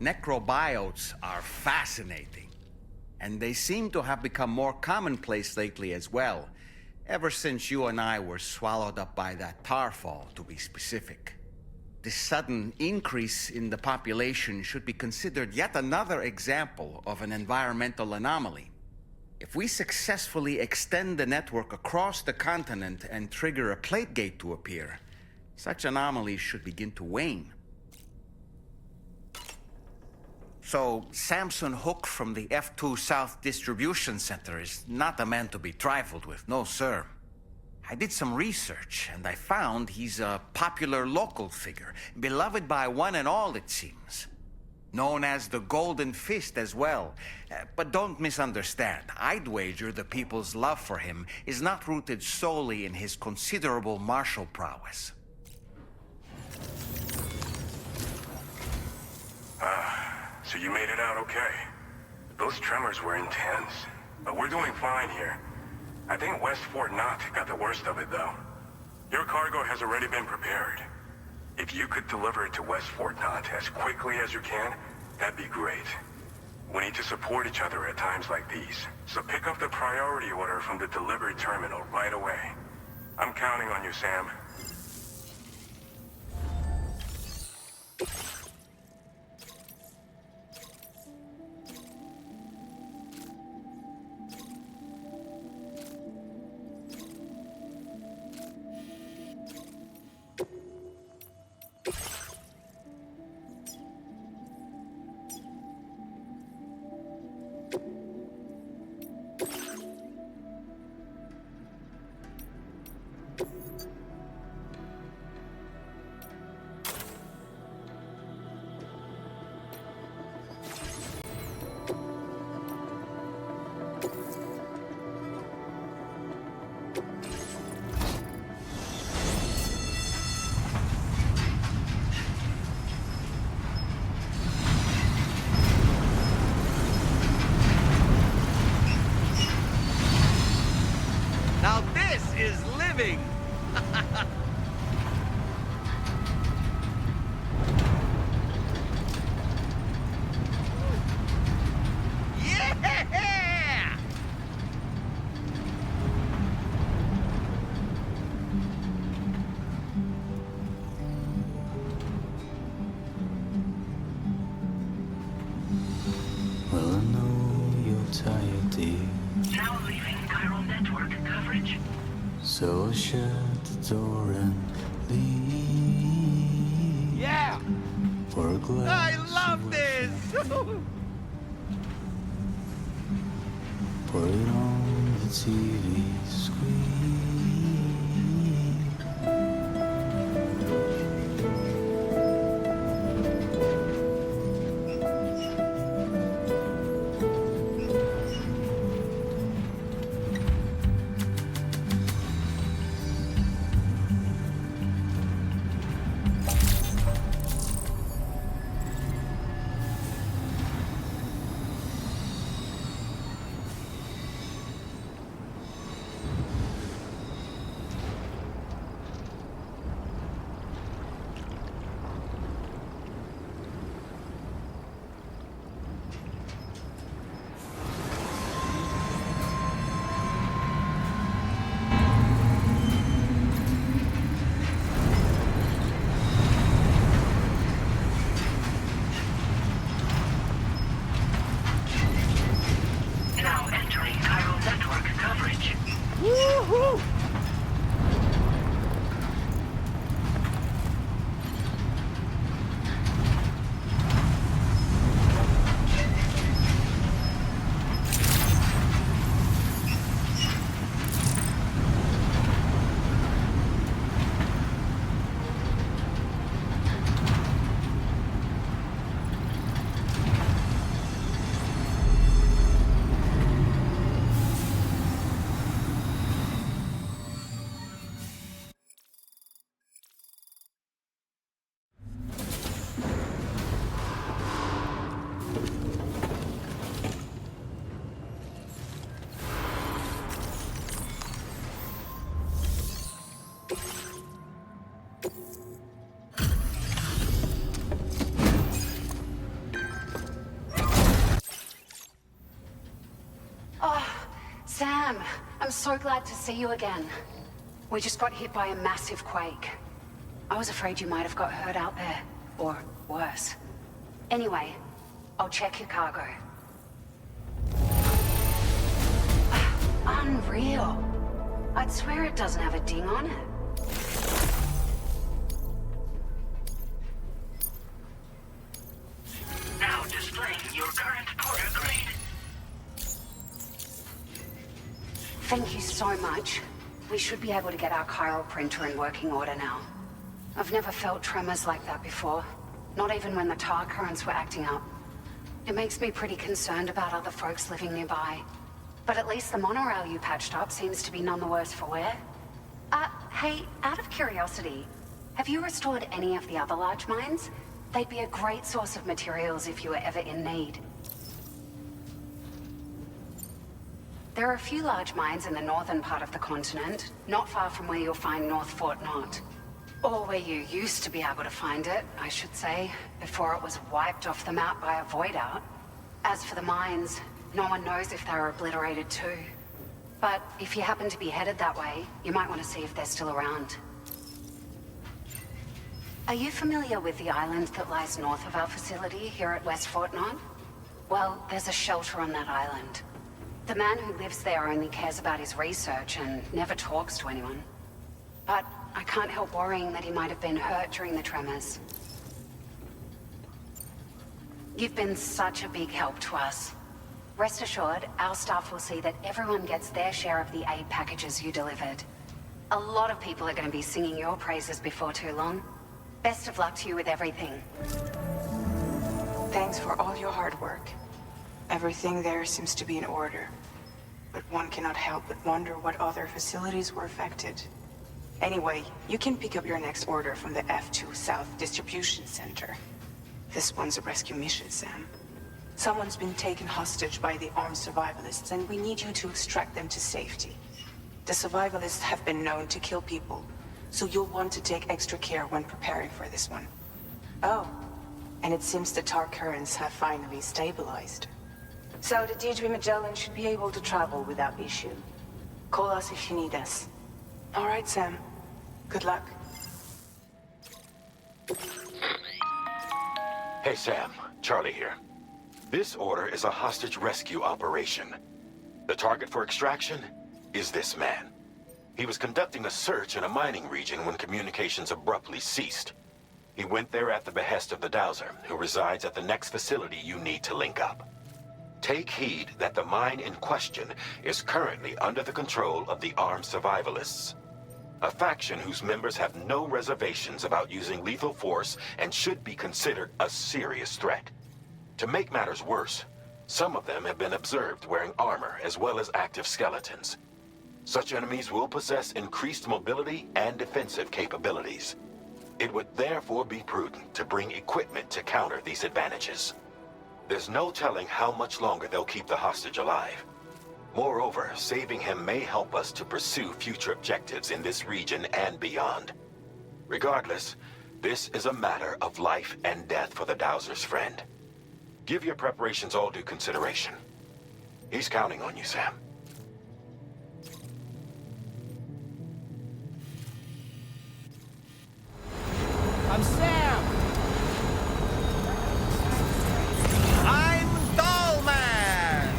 Necrobiotes are fascinating, and they seem to have become more commonplace lately as well, ever since you and I were swallowed up by that tarfall, to be specific. This sudden increase in the population should be considered yet another example of an environmental anomaly. If we successfully extend the network across the continent and trigger a plate gate to appear, such anomalies should begin to wane. So, Samson Hook from the F2 South Distribution Center is not a man to be trifled with, no sir. I did some research, and I found he's a popular local figure, beloved by one and all, it seems. Known as the Golden Fist as well. But don't misunderstand. I'd wager the people's love for him is not rooted solely in his considerable martial prowess. So you made it out okay. Those tremors were intense, but we're doing fine here. I think West Fort Knott got the worst of it, though. Your cargo has already been prepared. If you could deliver it to West Fort Knott as quickly as you can, that'd be great. We need to support each other at times like these, so pick up the priority order from the delivery terminal right away. I'm counting on you, Sam. Now this is living! Yeah! Well, I know you're tired, dear. Now leaving chiral network coverage. So shut the door and leave. Yeah! For a glass I love of this! Put it on the TV screen. I'm so glad to see you again. We just got hit by a massive quake. I was afraid you might have got hurt out there. Or worse. Anyway, I'll check your cargo. Unreal. I'd swear it doesn't have a ding on it. Now displaying your current porter grade. Thank you so much. We should be able to get our chiral printer in working order now. I've never felt tremors like that before. Not even when the tar currents were acting up. It makes me pretty concerned about other folks living nearby. But at least the monorail you patched up seems to be none the worse for wear. Hey, out of curiosity, have you restored any of the other large mines? They'd be a great source of materials if you were ever in need. There are a few large mines in the northern part of the continent, not far from where you'll find North Fort Knot. Or where you used to be able to find it, I should say, before it was wiped off the map by a void out. As for the mines, no one knows if they were obliterated too. But if you happen to be headed that way, you might want to see if they're still around. Are you familiar with the island that lies north of our facility here at West Fort Knot? Well, there's a shelter on that island. The man who lives there only cares about his research and never talks to anyone. But I can't help worrying that he might have been hurt during the tremors. You've been such a big help to us. Rest assured, our staff will see that everyone gets their share of the aid packages you delivered. A lot of people are going to be singing your praises before too long. Best of luck to you with everything. Thanks for all your hard work. Everything there seems to be in order. But one cannot help but wonder what other facilities were affected. Anyway, you can pick up your next order from the F2 South Distribution Center. This one's a rescue mission, Sam. Someone's been taken hostage by the armed survivalists, and we need you to extract them to safety. The survivalists have been known to kill people, so you'll want to take extra care when preparing for this one. Oh, and it seems the tar currents have finally stabilized. So the Deirdre Magellan should be able to travel without issue. Call us if you need us. All right, Sam. Good luck. Hey, Sam. Charlie here. This order is a hostage rescue operation. The target for extraction is this man. He was conducting a search in a mining region when communications abruptly ceased. He went there at the behest of the Dowser, who resides at the next facility you need to link up. Take heed that the mine in question is currently under the control of the armed survivalists, a faction whose members have no reservations about using lethal force and should be considered a serious threat. To make matters worse, some of them have been observed wearing armor as well as active skeletons. Such enemies will possess increased mobility and defensive capabilities. It would therefore be prudent to bring equipment to counter these advantages. There's no telling how much longer they'll keep the hostage alive. Moreover, saving him may help us to pursue future objectives in this region and beyond. Regardless, this is a matter of life and death for the Dowser's friend. Give your preparations all due consideration. He's counting on you, Sam. I'm Sam! I'm Dollman!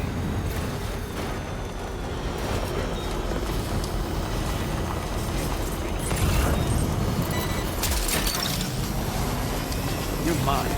You're mine.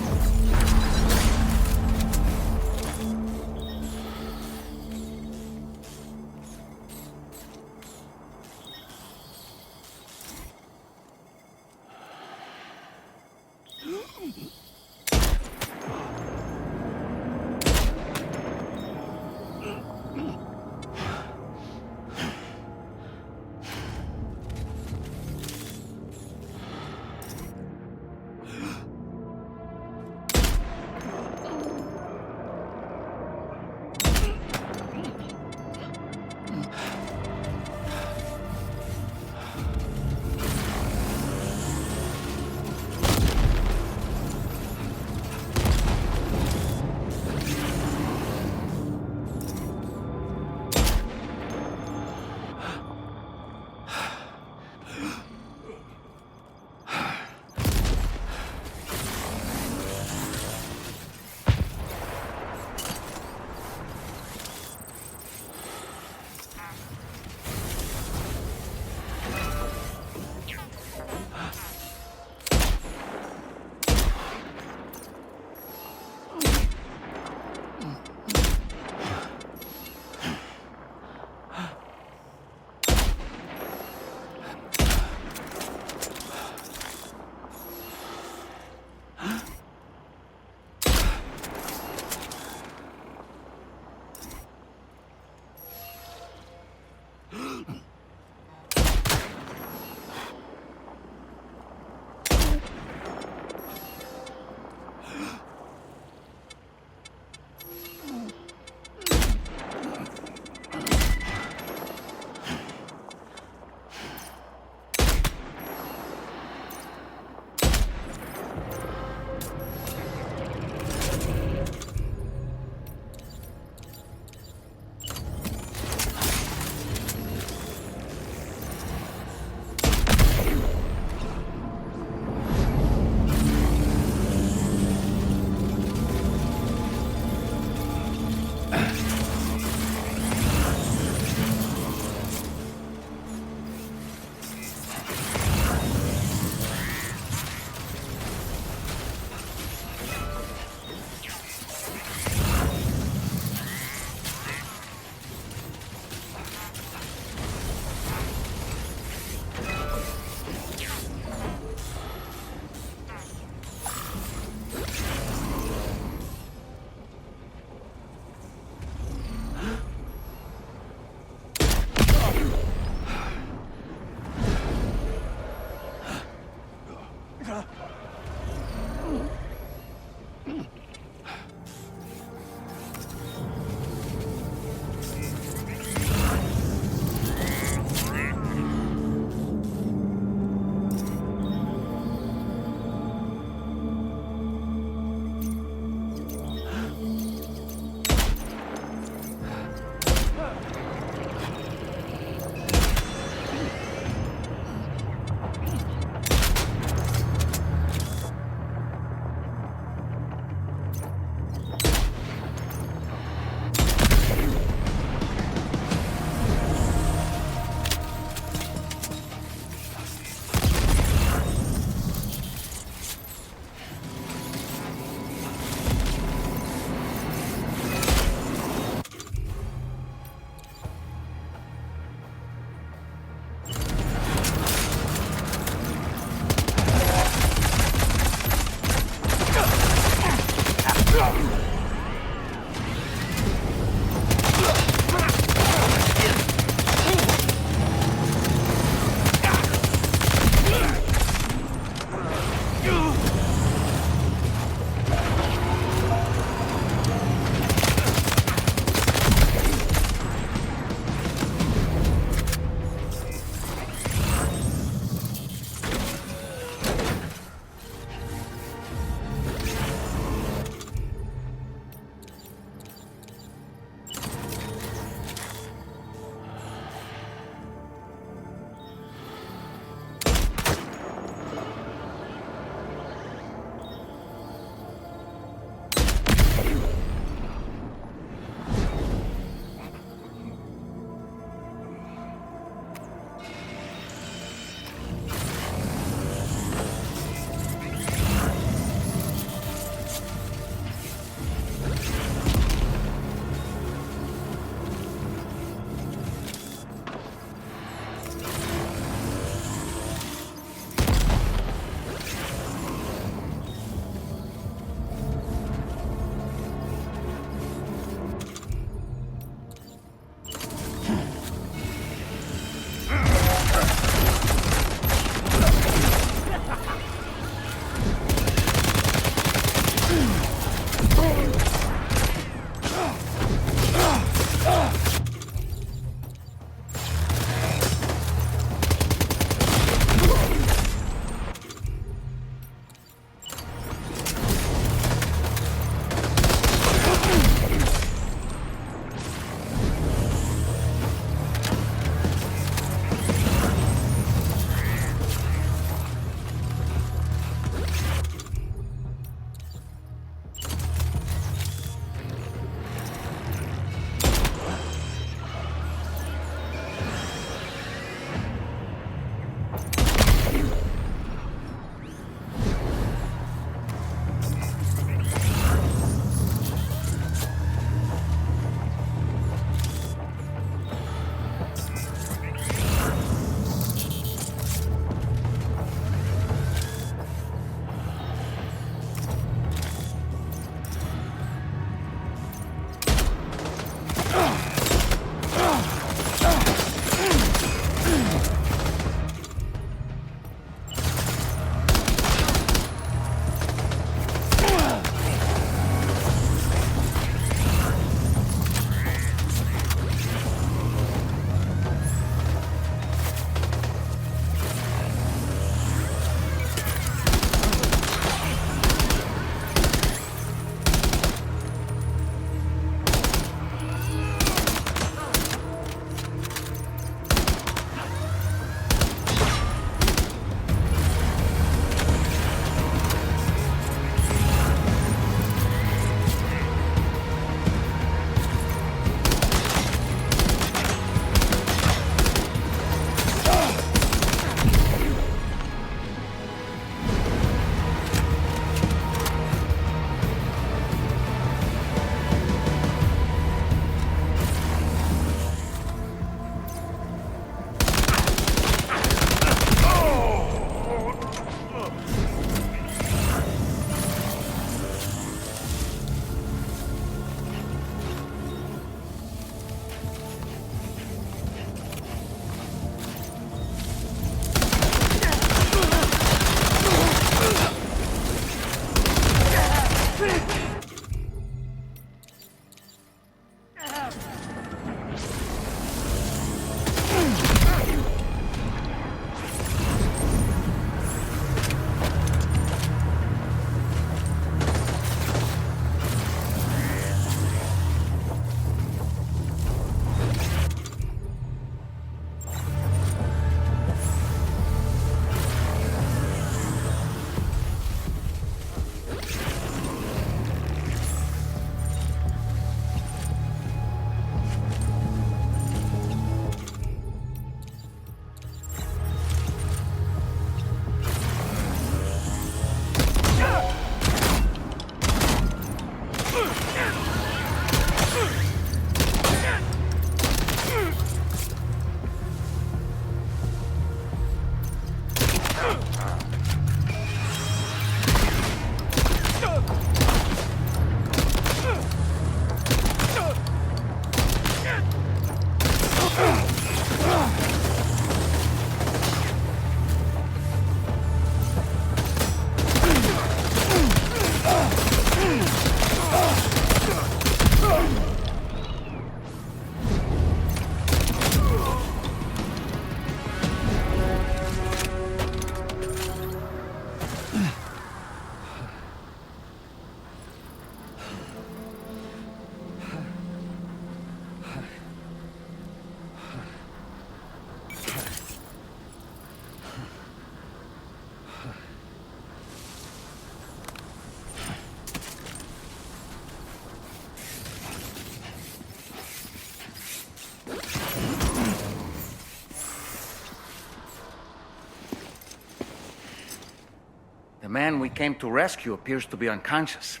The man we came to rescue appears to be unconscious.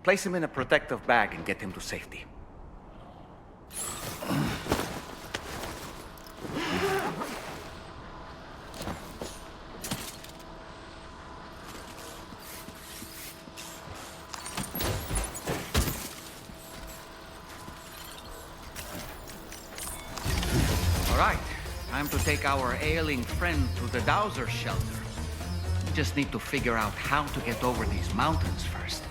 Place him in a protective bag and get him to safety. All right, time to take our ailing friend to the Dowser shelter. We just need to figure out how to get over these mountains first.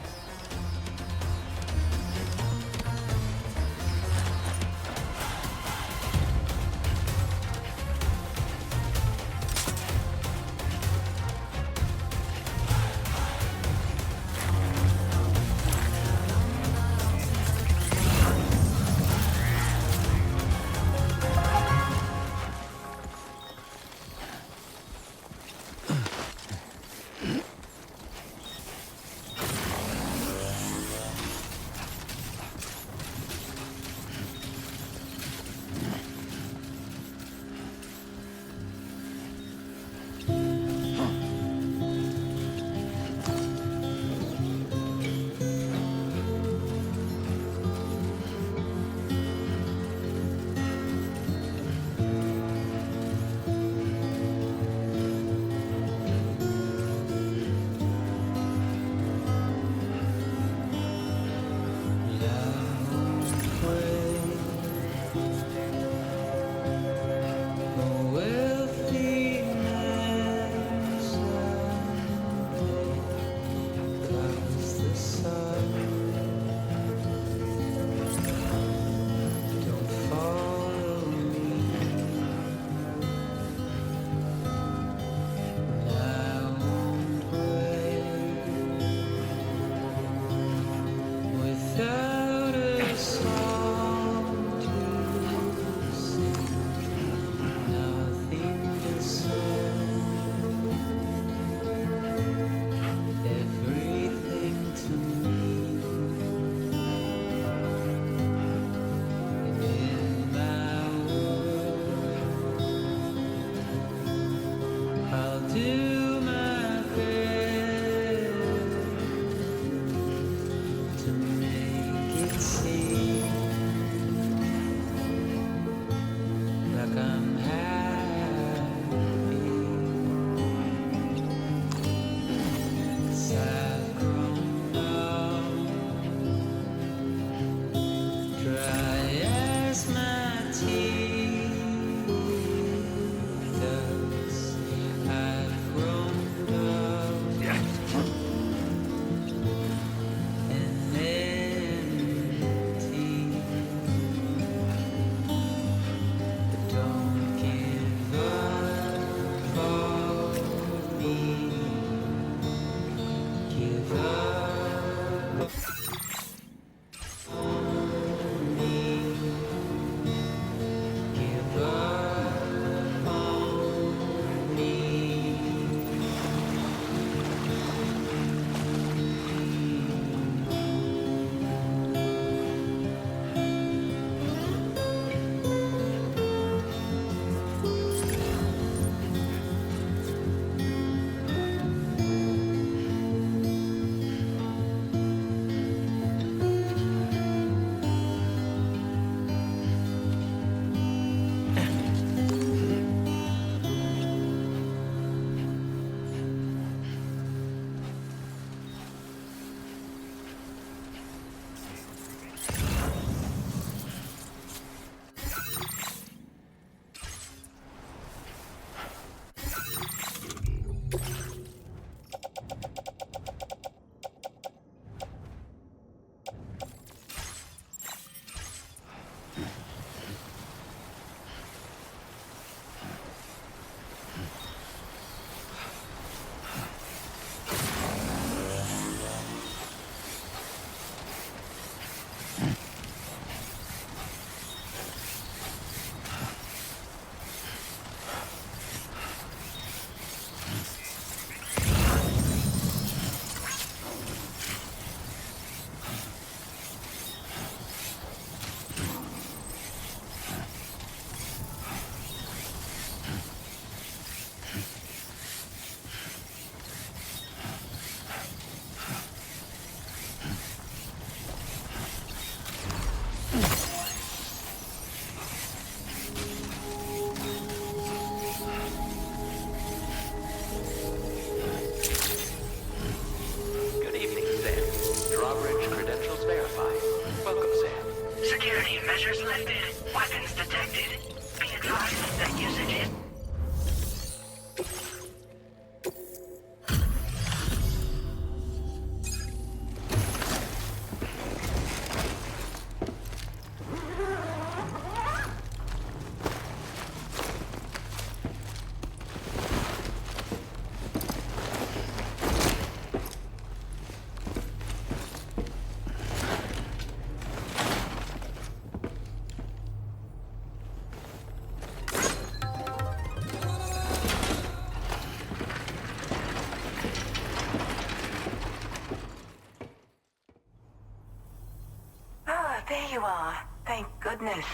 you are. Thank goodness.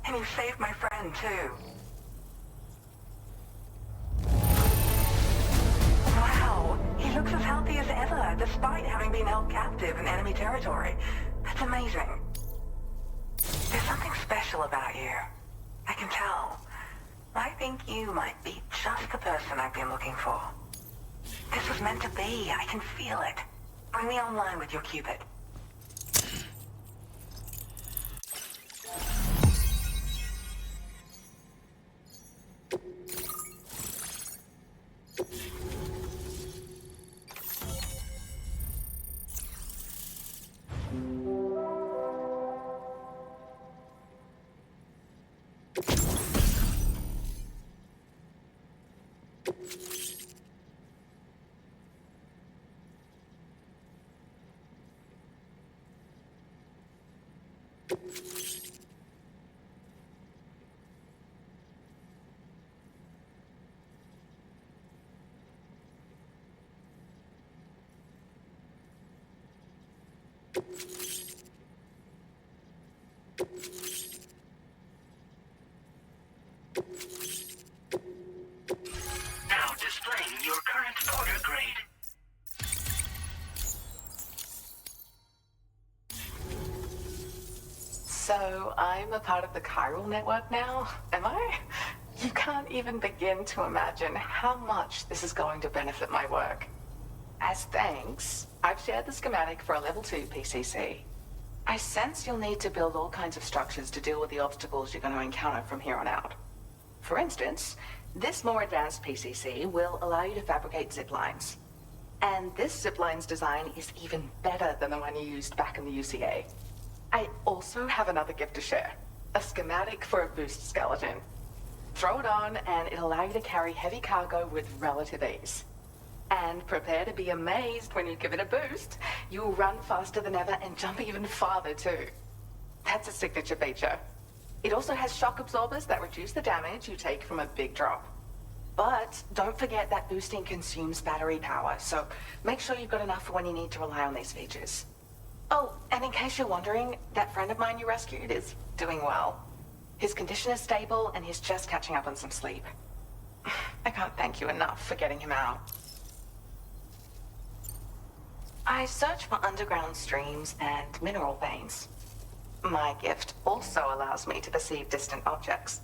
And you saved my friend, too. Wow, he looks as healthy as ever, despite having been held captive in enemy territory. That's amazing. There's something special about you. I can tell. I think you might be just the person I've been looking for. This was meant to be. I can feel it. Bring me online with your Cupid. Now displaying your current porter grade. So, I'm a part of the chiral network now, am I? You can't even begin to imagine how much this is going to benefit my work. As thanks, I've shared the schematic for a level 2 PCC. I sense you'll need to build all kinds of structures to deal with the obstacles you're going to encounter from here on out. For instance, this more advanced PCC will allow you to fabricate zip lines. And this zip line's design is even better than the one you used back in the UCA. I also have another gift to share. A schematic for a boost skeleton. Throw it on and it'll allow you to carry heavy cargo with relative ease. And prepare to be amazed when you give it a boost. You'll run faster than ever and jump even farther too. That's a signature feature. It also has shock absorbers that reduce the damage you take from a big drop. But don't forget that boosting consumes battery power, so make sure you've got enough for when you need to rely on these features. Oh, and in case you're wondering, that friend of mine you rescued is doing well. His condition is stable and he's just catching up on some sleep. I can't thank you enough for getting him out. I search for underground streams and mineral veins. My gift also allows me to perceive distant objects.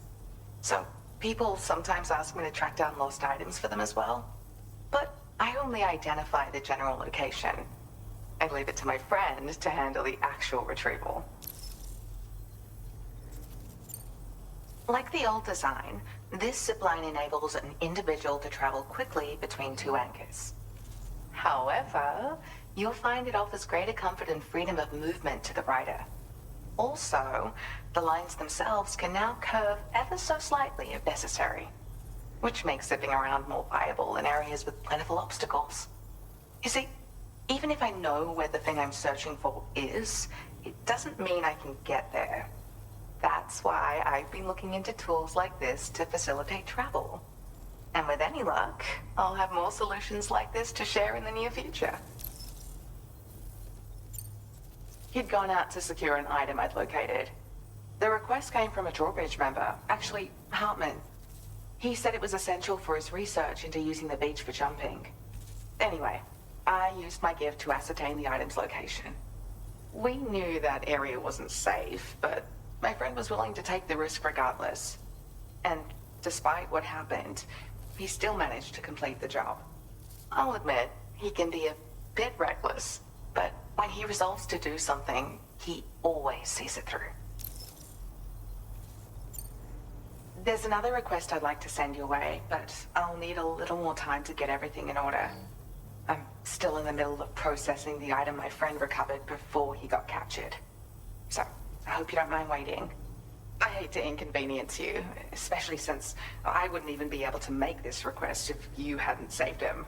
So, people sometimes ask me to track down lost items for them as well. But I only identify the general location. I leave it to my friend to handle the actual retrieval. Like the old design, this zipline enables an individual to travel quickly between two anchors. However, you'll find it offers greater comfort and freedom of movement to the rider. Also, the lines themselves can now curve ever so slightly if necessary, which makes zipping around more viable in areas with plentiful obstacles. You see, even if I know where the thing I'm searching for is, it doesn't mean I can get there. That's why I've been looking into tools like this to facilitate travel. And with any luck, I'll have more solutions like this to share in the near future. He'd gone out to secure an item I'd located. The request came from a drawbridge member, actually, Hartman. He said it was essential for his research into using the beach for jumping. Anyway, I used my gift to ascertain the item's location. We knew that area wasn't safe, but my friend was willing to take the risk regardless. And despite what happened, he still managed to complete the job. I'll admit, he can be a bit reckless, but when he resolves to do something, he always sees it through. There's another request I'd like to send your way, but I'll need a little more time to get everything in order. I'm still in the middle of processing the item my friend recovered before he got captured. So, I hope you don't mind waiting. I hate to inconvenience you, especially since I wouldn't even be able to make this request if you hadn't saved him.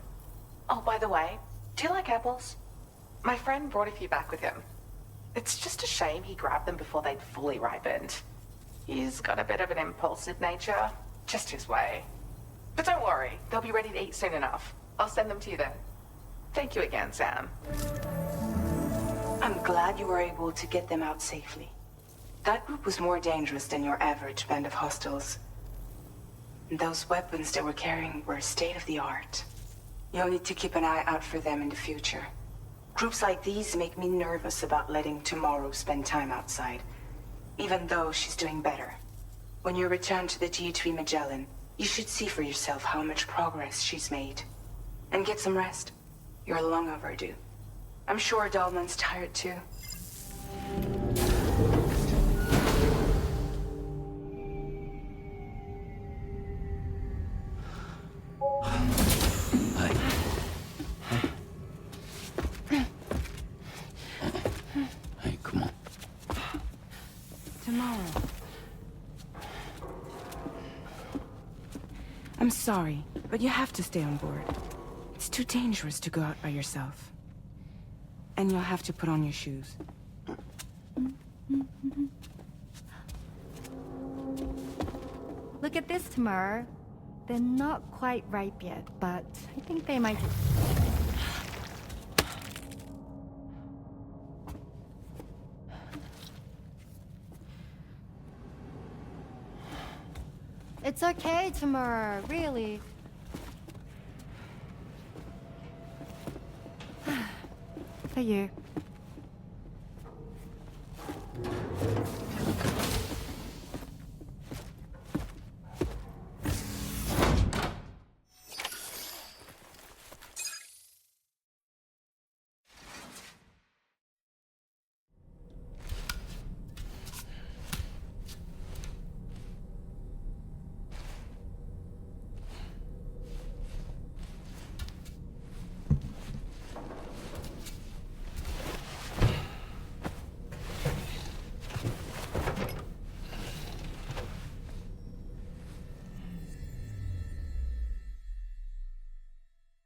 Oh, by the way, do you like apples? My friend brought a few back with him. It's just a shame he grabbed them before they'd fully ripened. He's got a bit of an impulsive nature, just his way. But don't worry, they'll be ready to eat soon enough. I'll send them to you then. Thank you again, Sam. I'm glad you were able to get them out safely. That group was more dangerous than your average band of hostiles. Those weapons they were carrying were state-of-the-art. You'll need to keep an eye out for them in the future. Groups like these make me nervous about letting Tomorrow spend time outside, even though she's doing better. When you return to the G3 Magellan, you should see for yourself how much progress she's made. And get some rest. You're long overdue. I'm sure Dahlman's tired too. Hey, come on. Tomorrow. I'm sorry, but you have to stay on board. It's too dangerous to go out by yourself. And you'll have to put on your shoes. Look at this, Tamar. They're not quite ripe yet, but I think they might... It's okay, Tamar, really. For you.